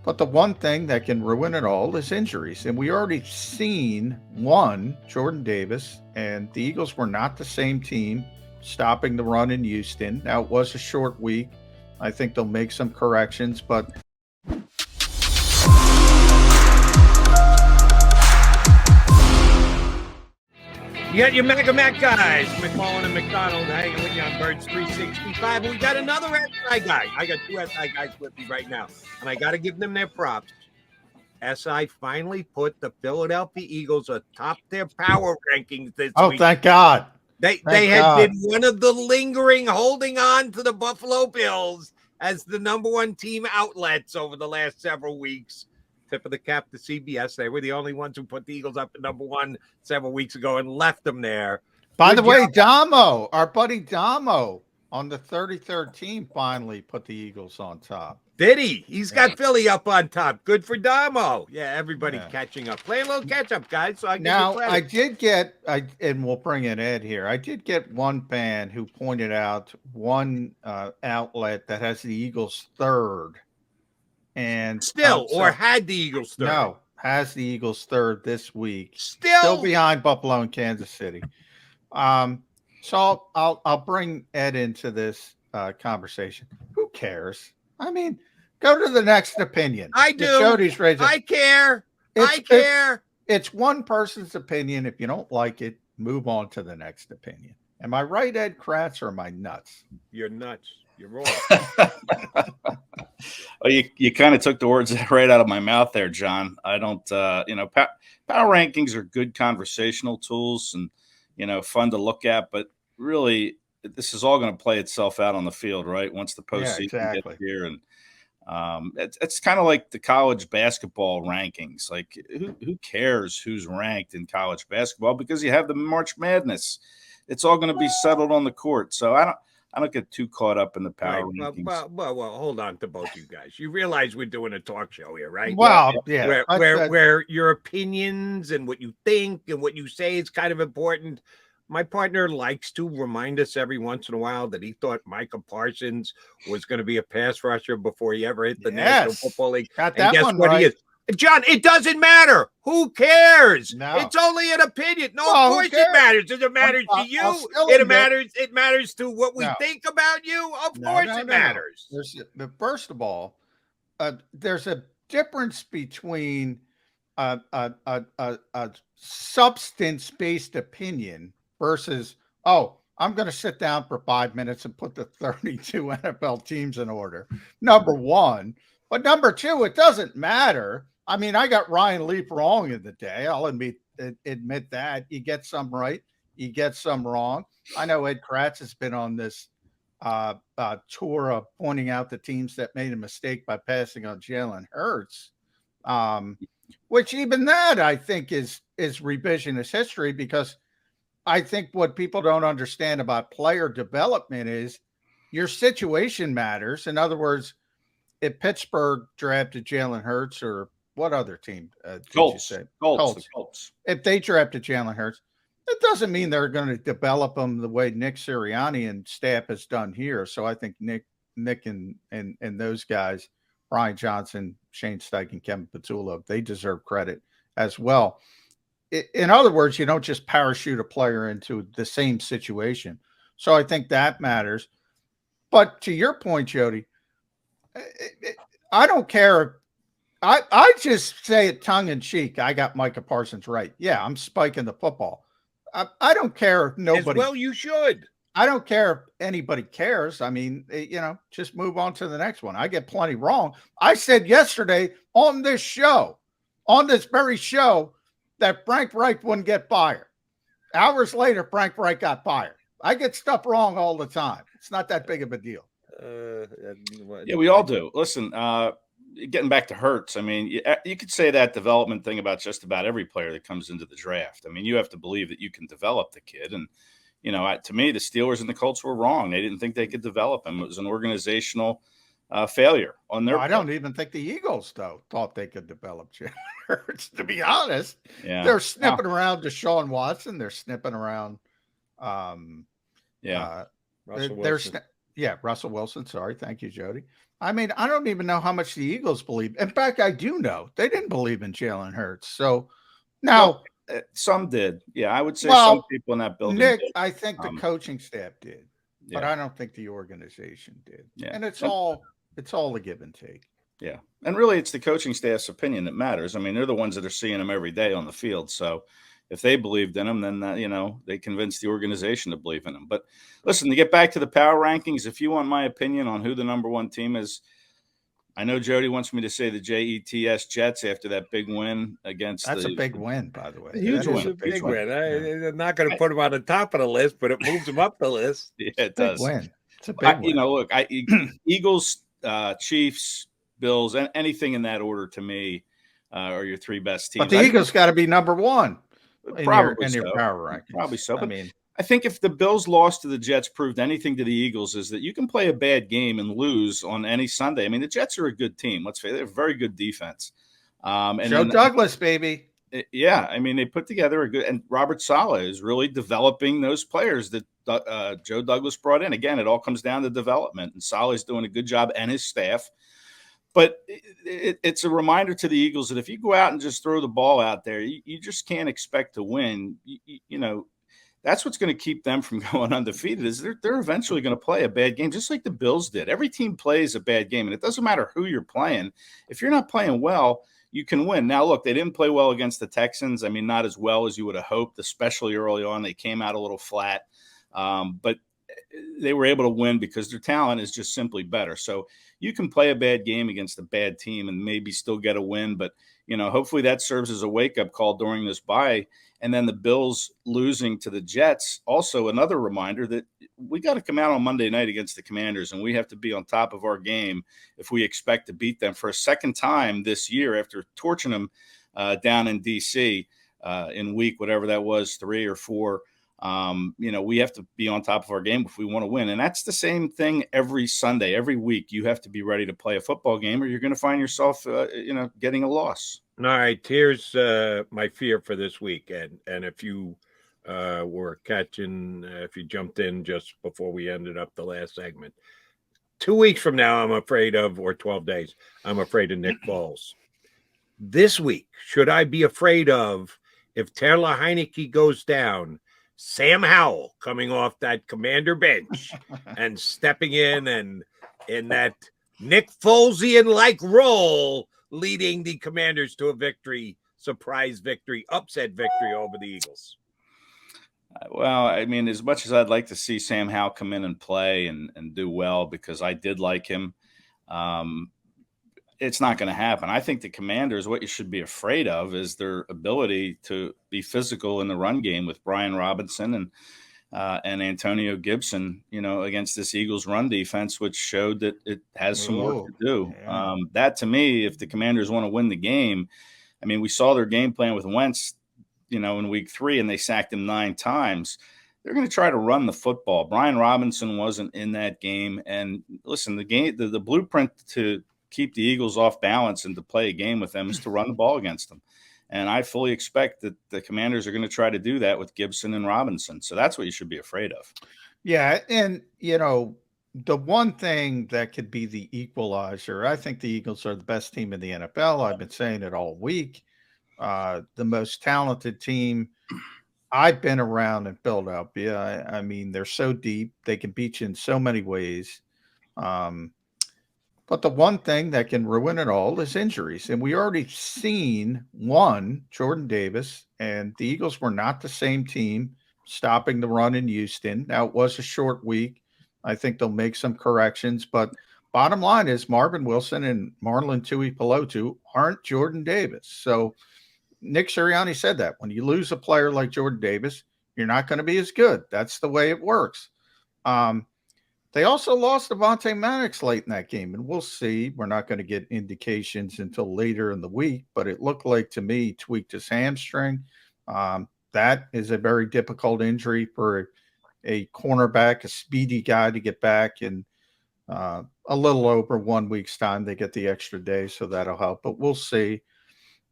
But the one thing that can ruin it all is injuries. And we already seen one, Jordan Davis, and the Eagles were not the same team stopping the run in Houston. Now, it was a short week. I think they'll make some corrections, but you got your Mega Mac guys, McMullen and McDonald, hanging with you on Birds 365. We got another SI guy. I got two SI guys with me right now, and I got to give them their props. SI finally put the Philadelphia Eagles atop their power rankings this week. Oh, thank God. They had been one of the lingering, holding on to the Buffalo Bills as the number one team outlets over the last several weeks. Tip of the cap to CBS. They were the only ones who put the Eagles up at number one several weeks ago and left them there. By the way, Damo, our buddy Damo on the 33rd team finally put the Eagles on top. Did he? He's got Philly up on top. Good for Damo. Yeah, everybody catching up. Play a little catch up, guys. So I did get, and we'll bring in Ed here. I did get one fan who pointed out one outlet that has the Eagles third. And had the Eagles third? No, has the Eagles third this week. Still behind Buffalo and Kansas City. So I'll bring Ed into this conversation. Who cares? I mean, go to the next opinion. I do. I care. I care. It's one person's opinion. If you don't like it, move on to the next opinion. Am I right, Ed Kracz, or am I nuts? You're nuts. You're wrong. Well, you kind of took the words right out of my mouth there, John. I don't, power rankings are good conversational tools and, fun to look at, but really this is all going to play itself out on the field, right? Once the postseason gets here. And it's kind of like the college basketball rankings. Like who cares who's ranked in college basketball, because you have the March Madness. It's all going to be settled on the court. So I don't get too caught up in the power rankings. Well, hold on to both you guys. You realize we're doing a talk show here, right? Well, yeah. Where your opinions and what you think and what you say is kind of important. My partner likes to remind us every once in a while that he thought Micah Parsons was going to be a pass rusher before he ever hit the National Football League. Got that one right. He is? John, it doesn't matter. Who cares? No. It's only an opinion. No, of course it matters. Does it matter to you? It matters to what we think about you. Of course it matters. First of all, there's a difference between a substance-based opinion versus, I'm going to sit down for 5 minutes and put the 32 NFL teams in order. Number one. But number two, it doesn't matter. I mean, I got Ryan Leaf wrong in the day. I'll admit that. You get some right, you get some wrong. I know Ed Kracz has been on this tour of pointing out the teams that made a mistake by passing on Jalen Hurts, which even that I think is revisionist history, because I think what people don't understand about player development is your situation matters. In other words, if Pittsburgh drafted Jalen Hurts, or what other team did you say? Colts. If they drafted Jalen Hurts, it doesn't mean they're going to develop him the way Nick Sirianni and staff has done here. So I think Nick and those guys, Brian Johnson, Shane Steichen, Kevin Petullo, they deserve credit as well. In other words, you don't just parachute a player into the same situation. So I think that matters. But to your point, Jody, I don't care. I just say it tongue in cheek. I got Micah Parsons right. Yeah, I'm spiking the football. I don't care if nobody. Well, you should. I don't care if anybody cares. I mean, just move on to the next one. I get plenty wrong. I said yesterday on this very show, that Frank Reich wouldn't get fired. Hours later, Frank Reich got fired. I get stuff wrong all the time. It's not that big of a deal. Yeah, we all do. Listen, getting back to Hurts, I mean, you could say that development thing about just about every player that comes into the draft. I mean, you have to believe that you can develop the kid. And, to me, the Steelers and the Colts were wrong. They didn't think they could develop him. It was an organizational failure on their part. I don't even think the Eagles, though, thought they could develop Jalen Hurts, to be honest. Yeah. They're snipping around Deshaun Watson. They're snipping around. Russell they're Wilson. Russell Wilson. Sorry. Thank you, Jody. I mean, I don't even know how much the Eagles believe. In fact, I do know they didn't believe in Jalen Hurts. So now, some did. Yeah, I would say some well, people in that building Nick, did. I think the coaching staff did, but Yeah. I don't think the organization did. Yeah. And it's all a give and take. Yeah. And really, it's the coaching staff's opinion that matters. I mean, they're the ones that are seeing him every day on the field. So if they believed in him, then, they convinced the organization to believe in him. But listen, to get back to the power rankings, if you want my opinion on who the number one team is, I know Jody wants me to say the Jets after that big win against. That's a big win, by the way. Huge win. A big win. They're not going to put him on the top of the list, but it moves him up the list. Yeah, it does. Win. It's a big win. Look, Eagles, Chiefs, Bills, and anything in that order to me are your three best teams. But the Eagles got to be number one in your power rankings. Probably so. But I think if the Bills lost to the Jets proved anything to the Eagles, is that you can play a bad game and lose on any Sunday. I mean, the Jets are a good team. Let's face it, they're a very good defense. Joe Douglas, baby. Yeah, I mean, they put together a good – and Robert Saleh is really developing those players that Joe Douglas brought in. Again, it all comes down to development, and Saleh's doing a good job and his staff. But it's a reminder to the Eagles that if you go out and just throw the ball out there, you just can't expect to win. That's what's going to keep them from going undefeated is they're eventually going to play a bad game, just like the Bills did. Every team plays a bad game, and it doesn't matter who you're playing. If you're not playing well, you can win. Now, look, they didn't play well against the Texans. I mean, not as well as you would have hoped, especially early on. They came out a little flat, but they were able to win because their talent is just simply better. So you can play a bad game against a bad team and maybe still get a win, but hopefully that serves as a wake-up call during this bye. And then the Bills losing to the Jets, also another reminder that we got to come out on Monday night against the Commanders, and we have to be on top of our game if we expect to beat them for a second time this year after torching them down in D.C. In week, whatever that was, 3 or 4. We have to be on top of our game if we want to win. And that's the same thing every Sunday, every week. You have to be ready to play a football game or you're going to find yourself, getting a loss. All right. Here's my fear for this week. And if you were catching, if you jumped in just before we ended up the last segment, 2 weeks from now, I'm afraid of, or 12 days, I'm afraid of Nick Foles. This week, should I be afraid of if Taylor Heineke goes down, Sam Howell coming off that Commander bench and stepping in and in that Nick Folesian-like role, leading the Commanders to a victory, surprise victory, upset victory over the Eagles? Well, I mean, as much as I'd like to see Sam Howell come in and play and do well, because I did like him, it's not going to happen. I think the Commanders, what you should be afraid of is their ability to be physical in the run game with Brian Robinson and Antonio Gibson, against this Eagles run defense, which showed that it has some work to do. Yeah. That, to me, if the Commanders want to win the game, I mean, we saw their game plan with Wentz, in week 3, and they sacked him 9 times. They're going to try to run the football. Brian Robinson wasn't in that game. And listen, the blueprint to keep the Eagles off balance and to play a game with them is to run the ball against them. And I fully expect that the Commanders are going to try to do that with Gibson and Robinson. So that's what you should be afraid of. Yeah. And, the one thing that could be the equalizer, I think the Eagles are the best team in the NFL. I've been saying it all week. The most talented team. I've been around in Philadelphia. I mean, they're so deep. They can beat you in so many ways. But the one thing that can ruin it all is injuries. And we already seen one, Jordan Davis, and the Eagles were not the same team stopping the run in Houston. Now, it was a short week. I think they'll make some corrections. But bottom line is Marvin Wilson and Marlon Tuipulotu aren't Jordan Davis. So Nick Sirianni said that. When you lose a player like Jordan Davis, you're not going to be as good. That's the way it works. They also lost Devonta Maddox late in that game, and we'll see. We're not going to get indications until later in the week, but it looked like to me tweaked his hamstring. That is a very difficult injury for a cornerback, a speedy guy to get back in a little over 1 week's time. They get the extra day, so that'll help, but we'll see.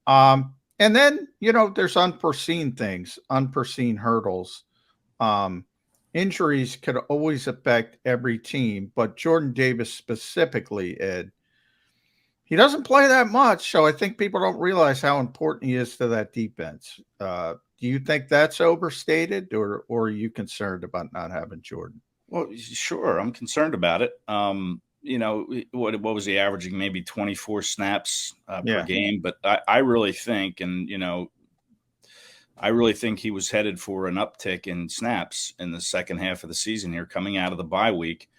And then, there's unforeseen things, unforeseen hurdles. injuries could always affect every team, but Jordan Davis specifically, Ed, he doesn't play that much, so I think people don't realize how important he is to that defense. Do you think that's overstated, or are you concerned about not having Jordan? Well, sure, I'm concerned about it. What was he averaging? Maybe 24 snaps per game, but I really think, I really think he was headed for an uptick in snaps in the second half of the season here, coming out of the bye week.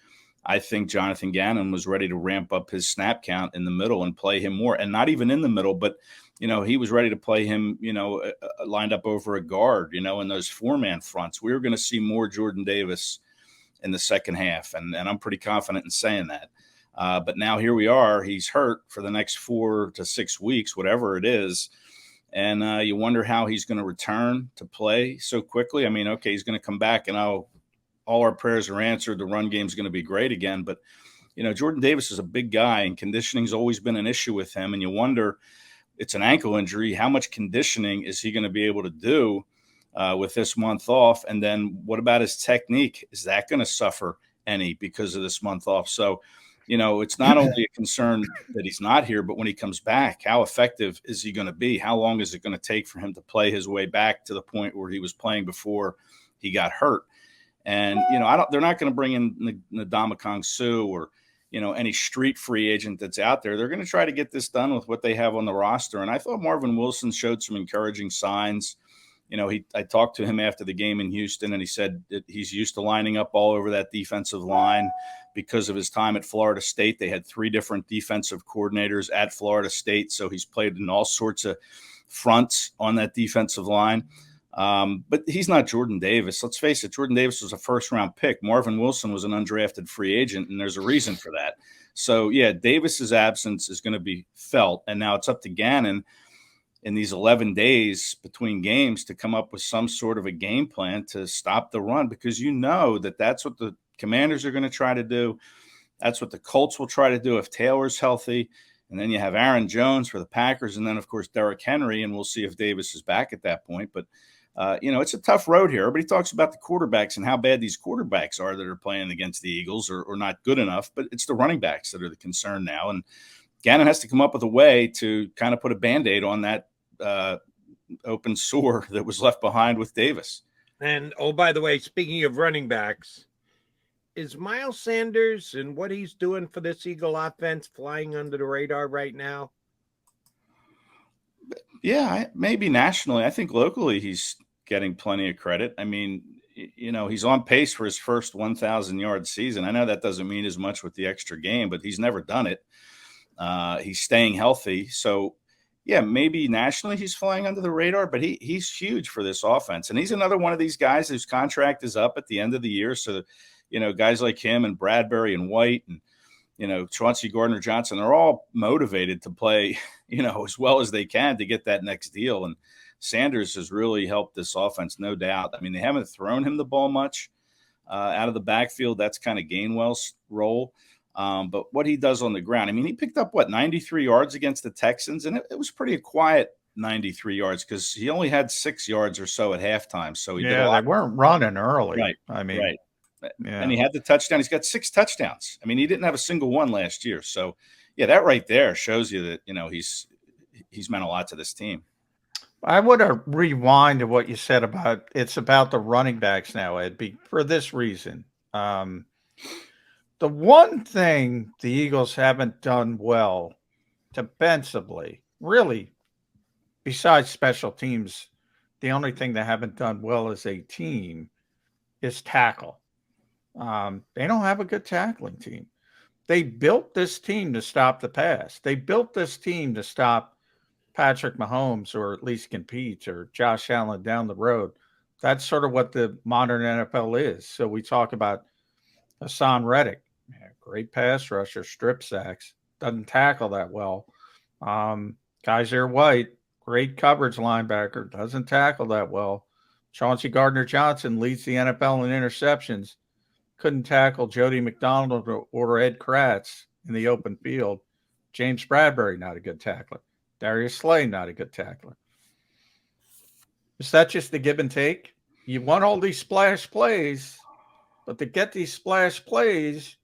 I think Jonathan Gannon was ready to ramp up his snap count in the middle and play him more, and not even in the middle, but he was ready to play him, lined up over a guard, in those 4-man fronts. We were going to see more Jordan Davis in the second half, and I'm pretty confident in saying that. But now here we are. He's hurt for the next 4 to 6 weeks, whatever it is. And you wonder how he's going to return to play so quickly. I mean, okay, he's going to come back, and all our prayers are answered. The run game's going to be great again. But, Jordan Davis is a big guy, and conditioning's always been an issue with him. And you wonder, it's an ankle injury. How much conditioning is he going to be able to do with this month off? And then what about his technique? Is that going to suffer any because of this month off? So, it's not only a concern that he's not here, but when he comes back, how effective is he going to be? How long is it going to take for him to play his way back to the point where he was playing before he got hurt? And, they're not going to bring in Ndamukong Suh or, any street free agent that's out there. They're going to try to get this done with what they have on the roster. And I thought Marvin Wilson showed some encouraging signs. I talked to him after the game in Houston, and he said that he's used to lining up all over that defensive line because of his time at Florida State. They had 3 different defensive coordinators at Florida State, so he's played in all sorts of fronts on that defensive line. But he's not Jordan Davis. Let's face it, Jordan Davis was a first-round pick. Marvin Wilson was an undrafted free agent, and there's a reason for that. So, yeah, Davis's absence is going to be felt, and now it's up to Gannon in these 11 days between games to come up with some sort of a game plan to stop the run, because that's what the Commanders are going to try to do. That's what the Colts will try to do if Taylor's healthy. And then you have Aaron Jones for the Packers, and then, of course, Derrick Henry, and we'll see if Davis is back at that point. But, it's a tough road here. Everybody talks about the quarterbacks and how bad these quarterbacks are that are playing against the Eagles or not good enough, but it's the running backs that are the concern now. And Gannon has to come up with a way to kind of put a Band-Aid on that open sore that was left behind with Davis. And, oh, by the way, speaking of running backs, is Miles Sanders and what he's doing for this Eagle offense flying under the radar right now? Yeah, maybe nationally. I think locally he's getting plenty of credit. I mean, he's on pace for his first 1,000-yard season. I know that doesn't mean as much with the extra game, but he's never done it. He's staying healthy. So, yeah, maybe nationally he's flying under the radar, but he's huge for this offense. And he's another one of these guys whose contract is up at the end of the year. So, guys like him and Bradbury and White and, Chauncey Gardner-Johnson are all motivated to play, as well as they can to get that next deal. And Sanders has really helped this offense, no doubt. I mean, they haven't thrown him the ball much out of the backfield. That's kind of Gainwell's role. But what he does on the ground, I mean, he picked up, 93 yards against the Texans, and it was pretty quiet 93 yards because he only had 6 yards or so at halftime. So he did a lot. They weren't running early. Right. I mean, right. Yeah. And he had the touchdown. He's got 6 touchdowns. I mean, he didn't have a single one last year. So, yeah, that right there shows you that, he's meant a lot to this team. I would rewind to what you said about it's about the running backs now, Ed, for this reason. The one thing the Eagles haven't done well defensively, really, besides special teams, the only thing they haven't done well as a team is tackle. They don't have a good tackling team. They built this team to stop the pass. They built this team to stop Patrick Mahomes, or at least compete, or Josh Allen down the road. That's sort of what the modern NFL is. So we talk about Hassan Reddick, great pass rusher, strip sacks, doesn't tackle that well. Kaiser White, great coverage linebacker, doesn't tackle that well. Chauncey Gardner-Johnson leads the NFL in interceptions. Couldn't tackle Jody McDonald or Ed Kracz in the open field. James Bradbury, not a good tackler. Darius Slay, not a good tackler. Is that just the give and take? You want all these splash plays. But to get these splash plays,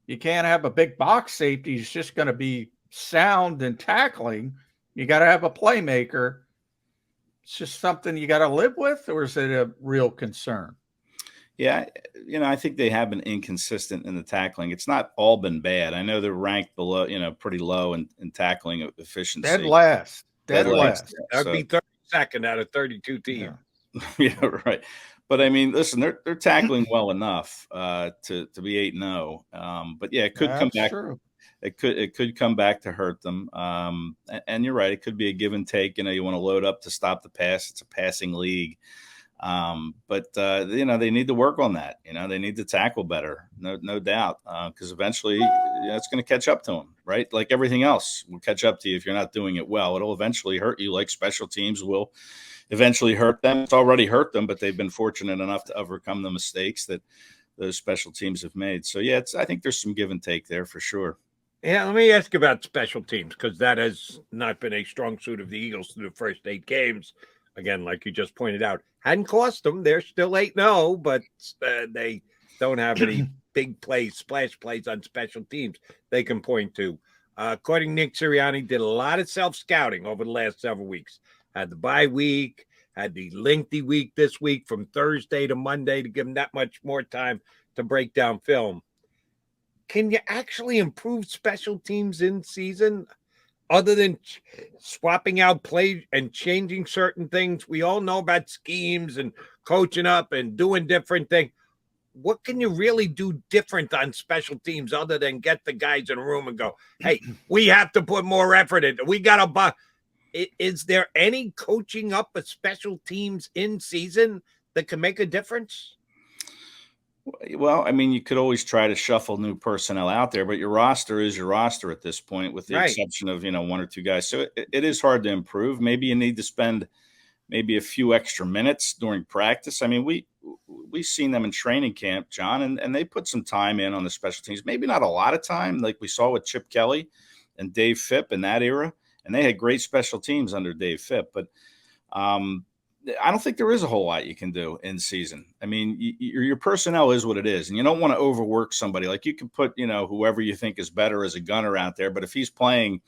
you can't have a big box safety who's just going to be sound and tackling. You got to have a playmaker. It's just something you got to live with, or is it a real concern? Yeah, I think they have been inconsistent in the tackling. It's not all been bad. I know they're ranked below, pretty low in tackling efficiency. Dead last. Dead last. That would be 32nd out of 32 teams. Yeah, right. But I mean, listen, they're tackling well enough to be 8-0. But yeah, it could come back. True. It could come back to hurt them. And you're right. It could be a give and take. You want to load up to stop the pass. It's a passing league. But they need to work on that. They need to tackle better. No doubt. Because eventually it's going to catch up to them, right? Like everything else will catch up to you if you're not doing it well. It'll eventually hurt you, like special teams will eventually hurt them. It's already hurt them, but they've been fortunate enough to overcome the mistakes that those special teams have made. So yeah, I think there's some give and take there for sure. Yeah, let me ask you about special teams, because that has not been a strong suit of the Eagles through the first 8 games. Again, like you just pointed out, hadn't cost them. They're still 8-0, but they don't have any big plays, splash plays on special teams they can point to. According to Nick Sirianni, did a lot of self-scouting over the last several weeks. Had the bye week, had the lengthy week this week from Thursday to Monday to give them that much more time to break down film. Can you actually improve special teams in season other than swapping out plays and changing certain things? We all know about schemes and coaching up and doing different things. What can you really do different on special teams other than get the guys in a room and go, hey, we have to put more effort in. We got to Is there any coaching up of special teams in season that can make a difference? Well, I mean, you could always try to shuffle new personnel out there, but your roster is your roster at this point, with the exception of, 1 or 2 guys. So it is hard to improve. Maybe you need to spend maybe a few extra minutes during practice. I mean, we've seen them in training camp, John, and they put some time in on the special teams. Maybe not a lot of time, like we saw with Chip Kelly and Dave Phipp in that era. And they had great special teams under Dave Phipp. But I don't think there is a whole lot you can do in season. I mean, your personnel is what it is, and you don't want to overwork somebody. Like, you can put, whoever you think is better as a gunner out there, but if he's playing,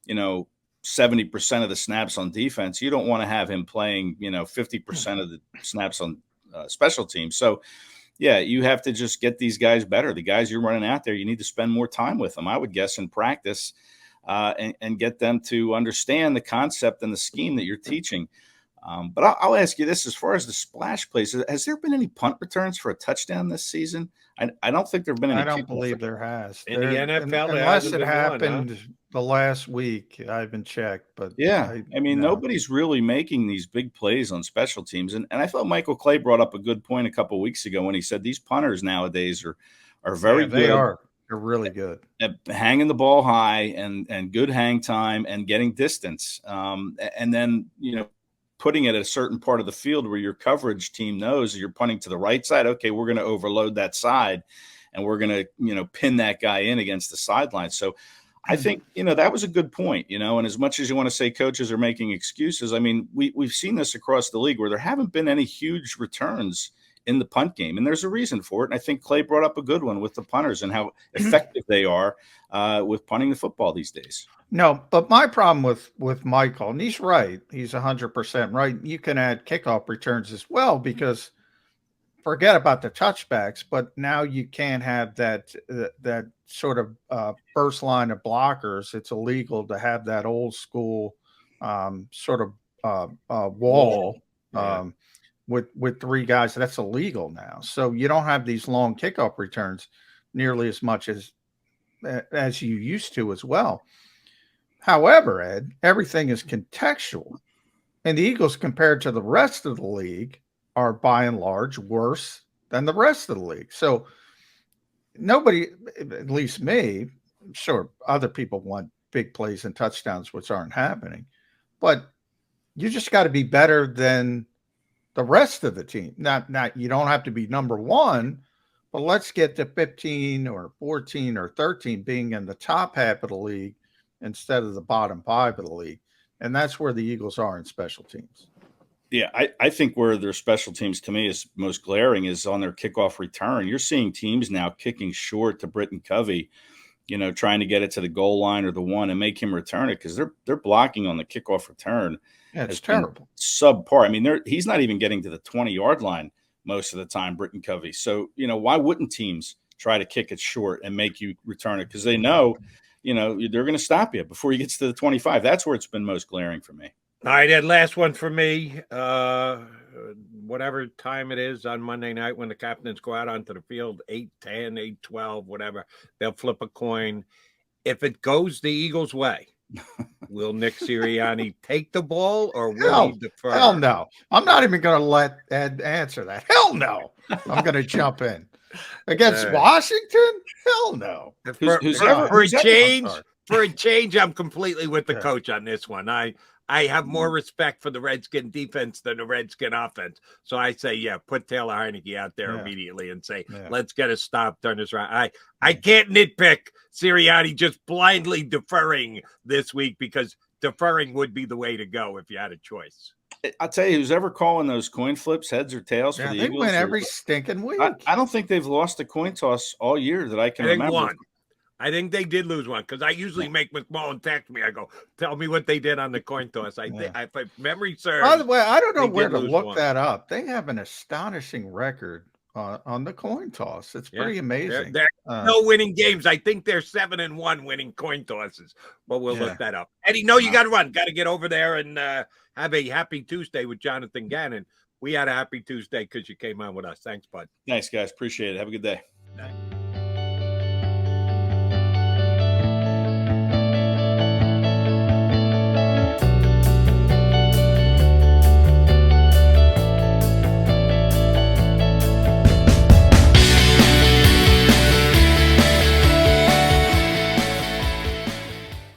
70% of the snaps on defense, you don't want to have him playing, 50% of the snaps on special teams. So, yeah, you have to just get these guys better. The guys you're running out there, you need to spend more time with them, I would guess, in practice, and get them to understand the concept and the scheme that you're teaching. But I'll ask you this: as far as the splash plays, has there been any punt returns for a touchdown this season? I don't think there have been any. I don't believe there has. In the NFL, unless it happened the last week. I haven't checked, but yeah, I mean, nobody's really making these big plays on special teams. And I thought Michael Clay brought up a good point a couple of weeks ago when he said these punters nowadays are very good. They are. They're really good at hanging the ball high and good hang time and getting distance. And then, putting it at a certain part of the field where your coverage team knows you're punting to the right side. Okay, we're going to overload that side and we're going to, pin that guy in against the sideline. So I think, that was a good point, and as much as you want to say coaches are making excuses, I mean, we've seen this across the league where there haven't been any huge returns in the punt game. And there's a reason for it. And I think Clay brought up a good one with the punters and how effective they are with punting the football these days. No, but my problem with Michael, and he's right, he's 100% right. You can add kickoff returns as well, because forget about the touchbacks, but now you can't have that sort of first line of blockers. It's illegal to have that old school sort of wall. With 3 guys. That's illegal now. So you don't have these long kickoff returns nearly as much as you used to as well. However, Ed, everything is contextual. And the Eagles, compared to the rest of the league, are by and large worse than the rest of the league. So nobody, at least me, I'm sure other people want big plays and touchdowns, which aren't happening. But you just got to be better than the rest of the team. Not you don't have to be number 1, but let's get to 15 or 14 or 13 being in the top half of the league instead of the bottom 5 of the league. And that's where the Eagles are in special teams. Yeah, I think where their special teams to me is most glaring is on their kickoff return. You're seeing teams now kicking short to Britton Covey, trying to get it to the goal line or the one and make him return it because they're blocking on the kickoff return. Yeah, it's Has been terrible. subpar. I mean, he's not even getting to the 20-yard line most of the time, Britton Covey. So, why wouldn't teams try to kick it short and make you return it? Because they know, they're going to stop you before he gets to the 25. That's where it's been most glaring for me. All right, that last one for me. Whatever time it is on Monday night when the captains go out onto the field, 8-10, 8-12, whatever, they'll flip a coin. If it goes the Eagles' way, will Nick Sirianni take the ball or will he defer? Hell no. I'm not even going to let Ed answer that. Hell no. I'm going to jump in. Against Washington? Hell no. For a change, I'm completely with the coach on this one. I have more respect for the Redskin defense than the Redskin offense. So I say, put Taylor Heineke out there immediately and say, let's get a stop, turn this around. I can't nitpick Sirianni just blindly deferring this week because deferring would be the way to go if you had a choice. I'll tell you, who's ever calling those coin flips, heads or tails for the Eagles? They win every stinking week. I don't think they've lost a coin toss all year that I can remember. One. I think they did lose one because I usually make McMullen text me. I go, tell me what they did on the coin toss. If memory serves. By the way, I don't know where to look that up. They have an astonishing record on the coin toss. It's pretty amazing. They're no winning games. I think they're 7-1 winning coin tosses, but we'll look that up. Eddie, you got to run. Got to get over there and have a happy Tuesday with Jonathan Gannon. We had a happy Tuesday because you came on with us. Thanks, bud. Thanks, guys. Appreciate it. Have a good day.